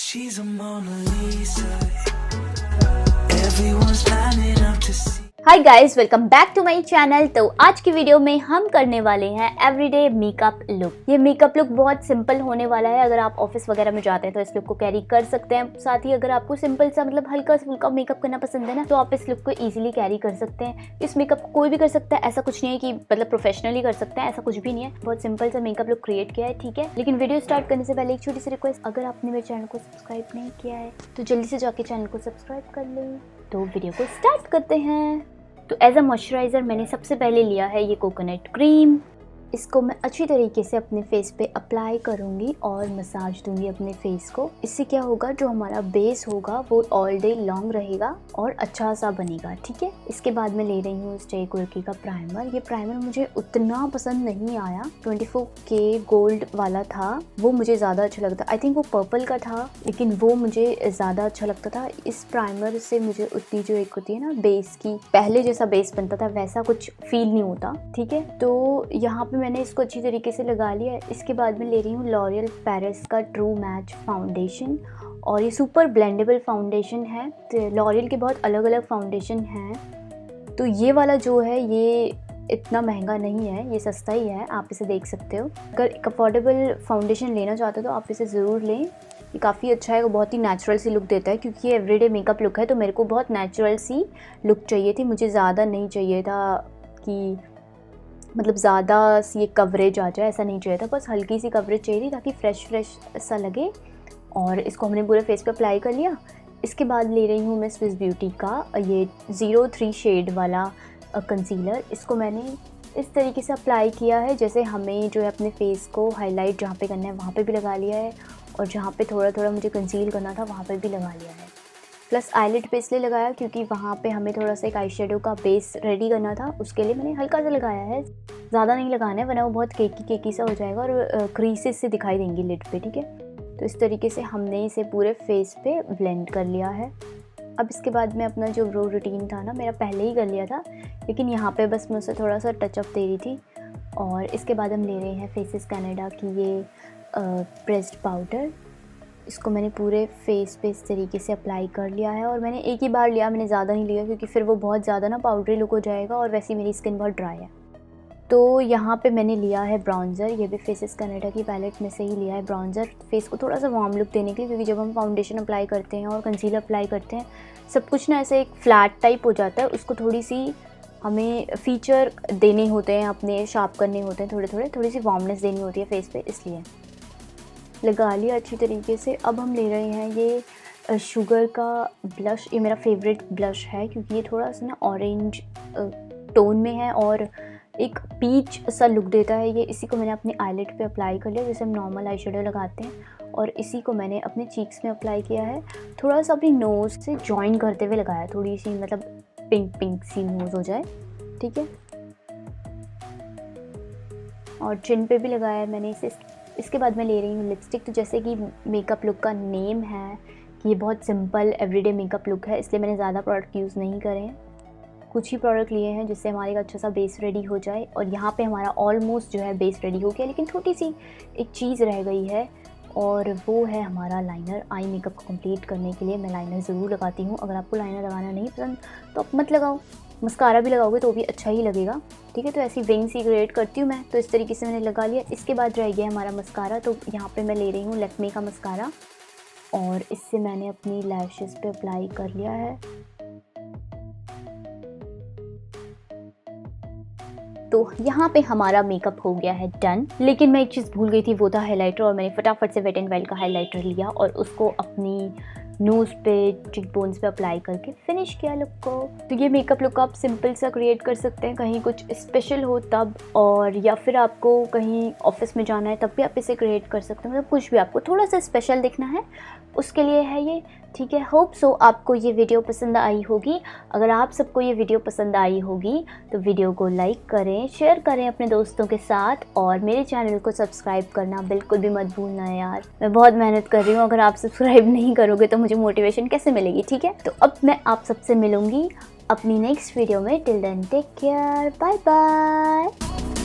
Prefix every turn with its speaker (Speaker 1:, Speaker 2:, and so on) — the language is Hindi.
Speaker 1: She's a Mona Lisa. Everyone's lining up to see.
Speaker 2: Hi guys, welcome back to my channel. तो आज की वीडियो में हम करने वाले हैं एवरीडे मेकअप लुक। ये मेकअप लुक बहुत सिंपल होने वाला है। अगर आप ऑफिस वगैरह में जाते हैं तो इस लुक को कैरी कर सकते हैं। साथ ही अगर आपको सिंपल सा मतलब हल्का फुल्का मेकअप करना पसंद है ना, तो आप इस लुक को इजीली कैरी कर सकते हैं। इस मेकअप को कोई भी कर सकता है, ऐसा कुछ नहीं है कि मतलब प्रोफेशनली कर सकते हैं, ऐसा कुछ भी नहीं है। बहुत सिंपल सा मेकअप लुक क्रिएट किया है, ठीक है। लेकिन वीडियो स्टार्ट करने से पहले एक छोटी सी रिक्वेस्ट, अगर आपने मेरे चैनल को सब्सक्राइब नहीं किया है तो जल्दी से जाके चैनल को सब्सक्राइब कर लें। तो वीडियो को स्टार्ट करते हैं। तो एज अ मॉइस्चराइज़र मैंने सबसे पहले लिया है ये कोकोनट क्रीम। इसको मैं अच्छी तरीके से अपने फेस पे अप्लाई करूँगी और मसाज दूंगी अपने फेस को। इससे क्या होगा, जो हमारा बेस होगा वो ऑल डे लॉन्ग रहेगा और अच्छा सा बनेगा, ठीक है। इसके बाद मैं ले रही हूँ स्टे कुर्की का प्राइमर। ये प्राइमर मुझे उतना पसंद नहीं आया। 24K गोल्ड वाला था, वो मुझे ज़्यादा अच्छा लगता। आई थिंक वो पर्पल का था, लेकिन वो मुझे ज़्यादा अच्छा लगता था। इस प्राइमर से मुझे उतनी जो एक होती है ना बेस की, पहले जैसा बेस बनता था वैसा कुछ फील नहीं होता, ठीक है। तो यहाँ पे मैंने इसको अच्छी तरीके से लगा लिया है। इसके बाद मैं ले रही हूँ लॉरियल पेरिस का ट्रू मैच फाउंडेशन, और ये सुपर ब्लेंडेबल फाउंडेशन है। तो लॉरियल के बहुत अलग अलग फाउंडेशन हैं, तो ये वाला जो है ये इतना महंगा नहीं है, ये सस्ता ही है, आप इसे देख सकते हो। अगर एक अफोर्डेबल फाउंडेशन लेना चाहते हो तो आप इसे ज़रूर लें। ये काफ़ी अच्छा है, वो बहुत ही नेचुरल सी लुक देता है, क्योंकि ये एवरीडे मेकअप लुक है तो मेरे को बहुत नेचुरल सी लुक चाहिए थी। मुझे ज़्यादा नहीं चाहिए था कि मतलब ज़्यादा सी कवरेज आ जाए, ऐसा नहीं चाहिए था। बस हल्की सी कवरेज चाहिए थी ताकि फ्रेश सा लगे। और इसको हमने पूरे फेस पे अप्लाई कर लिया। इसके बाद ले रही हूँ मैं स्विस ब्यूटी का ये 03 शेड वाला कंसीलर। इसको मैंने इस तरीके से अप्लाई किया है, जैसे हमें जो है अपने फेस को हाईलाइट जहाँ पे करना है वहाँ पे भी लगा लिया है, और जहाँ पे थोड़ा थोड़ा मुझे कंसील करना था वहाँ पे भी लगा लिया है। प्लस आईलिड पे इसलिए लगाया क्योंकि वहाँ पे हमें थोड़ा सा एक आई शेडो का बेस रेडी करना था, उसके लिए मैंने हल्का सा लगाया है। ज़्यादा नहीं लगाना है, वरना वो बहुत केकी सा हो जाएगा और क्रीसेस से दिखाई देंगी लिड पे, ठीक है। तो इस तरीके से हमने इसे पूरे फेस पे ब्लेंड कर लिया है। अब इसके बाद में अपना जो ब्रो रूटीन था ना, मेरा पहले ही कर लिया था, लेकिन यहाँ पे बस मैं उसे थोड़ा सा टचअप दे रही थी। और इसके बाद हम ले रहे हैं फेसेस कनाडा की ये प्रेस्ड पाउडर। इसको मैंने पूरे फेस पे इस तरीके से अप्लाई कर लिया है, और मैंने एक ही बार लिया, मैंने ज़्यादा नहीं लिया क्योंकि फिर वो बहुत ज़्यादा ना पाउडरी लुक हो जाएगा, और वैसे मेरी स्किन बहुत ड्राई है। तो यहाँ पे मैंने लिया है ब्राउन्ज़र। ये भी फेसेस कनाडा की पैलेट में से ही लिया है ब्राउन्ज़र, फेस को थोड़ा सा वार्म लुक देने के लिए, क्योंकि जब हम फाउंडेशन अप्लाई करते हैं और कंसीलर अप्लाई करते हैं सब कुछ ना ऐसे एक फ्लैट टाइप हो जाता है। उसको थोड़ी सी हमें फीचर देने होते हैं, अपने शार्प करने होते हैं, थोड़ी सी वार्मनेस देनी होती है फेस पे, इसलिए लगा लिया अच्छी तरीके से। अब हम ले रहे हैं ये शुगर का ब्लश। ये मेरा फेवरेट ब्लश है क्योंकि ये थोड़ा सा ना ऑरेंज टोन में है और एक पीच सा लुक देता है ये। इसी को मैंने अपने आईलिड पे अप्लाई कर लिया, जैसे हम नॉर्मल आई शेडो लगाते हैं, और इसी को मैंने अपने चीक्स में अप्लाई किया है। थोड़ा सा अपनी नोज़ से जॉइन करते हुए लगाया, थोड़ी सी मतलब पिंक सी नोज़ हो जाए, ठीक है। और चिन पे भी लगाया है मैंने इसे। इसके बाद मैं ले रही हूँ लिपस्टिक। तो जैसे कि मेकअप लुक का नेम है कि ये बहुत सिंपल एवरीडे मेकअप लुक है, इसलिए मैंने ज़्यादा प्रोडक्ट यूज़ नहीं करे हैं। कुछ ही प्रोडक्ट लिए हैं जिससे हमारे का अच्छा सा बेस रेडी हो जाए। और यहाँ पे हमारा ऑलमोस्ट जो है बेस रेडी हो गया, लेकिन छोटी सी एक चीज़ रह गई है, और वो है हमारा लाइनर। आई मेकअप को कंप्लीट करने के लिए मैं लाइनर ज़रूर लगाती हूँ। अगर आपको लाइनर लगाना नहीं पसंद तो आप मत लगाओ, मस्कारा भी लगाओगे तो भी अच्छा ही लगेगा, ठीक है। तो ऐसी विंग सी क्रिएट करती हूँ मैं, तो इस तरीके से मैंने लगा लिया। इसके बाद रह गया हमारा मस्कारा। तो यहाँ पे मैं ले रही हूँ लैक्मे का मस्कारा, और इससे मैंने अपनी लैशेस पे अप्लाई कर लिया है। तो यहाँ पे हमारा मेकअप हो गया है डन। लेकिन मैं एक चीज़ भूल गई थी, वो था हाइलाइटर, और मैंने फटाफट से वेट एंड वाइल्ड का हाइलाइटर लिया और उसको अपनी नोज़ पे, चिक बोन्स पे अप्लाई करके फिनिश किया लुक को। तो ये मेकअप लुक आप सिंपल सा क्रिएट कर सकते हैं, कहीं कुछ स्पेशल हो तब, और या फिर आपको कहीं ऑफिस में जाना है तब भी आप इसे क्रिएट कर सकते हैं। मतलब कुछ भी आपको थोड़ा सा स्पेशल दिखना है उसके लिए है ये, ठीक है। होप सो आपको ये वीडियो पसंद आई होगी। अगर आप सबको ये वीडियो पसंद आई होगी तो वीडियो को लाइक करें, शेयर करें अपने दोस्तों के साथ, और मेरे चैनल को सब्सक्राइब करना बिल्कुल भी मत भूलना यार। मैं बहुत मेहनत कर रही हूँ, अगर आप सब्सक्राइब नहीं करोगे तो मुझे मोटिवेशन कैसे मिलेगी, ठीक है। तो अब मैं आप सबसे मिलूंगी अपनी नेक्स्ट वीडियो में। Till then take care, bye bye.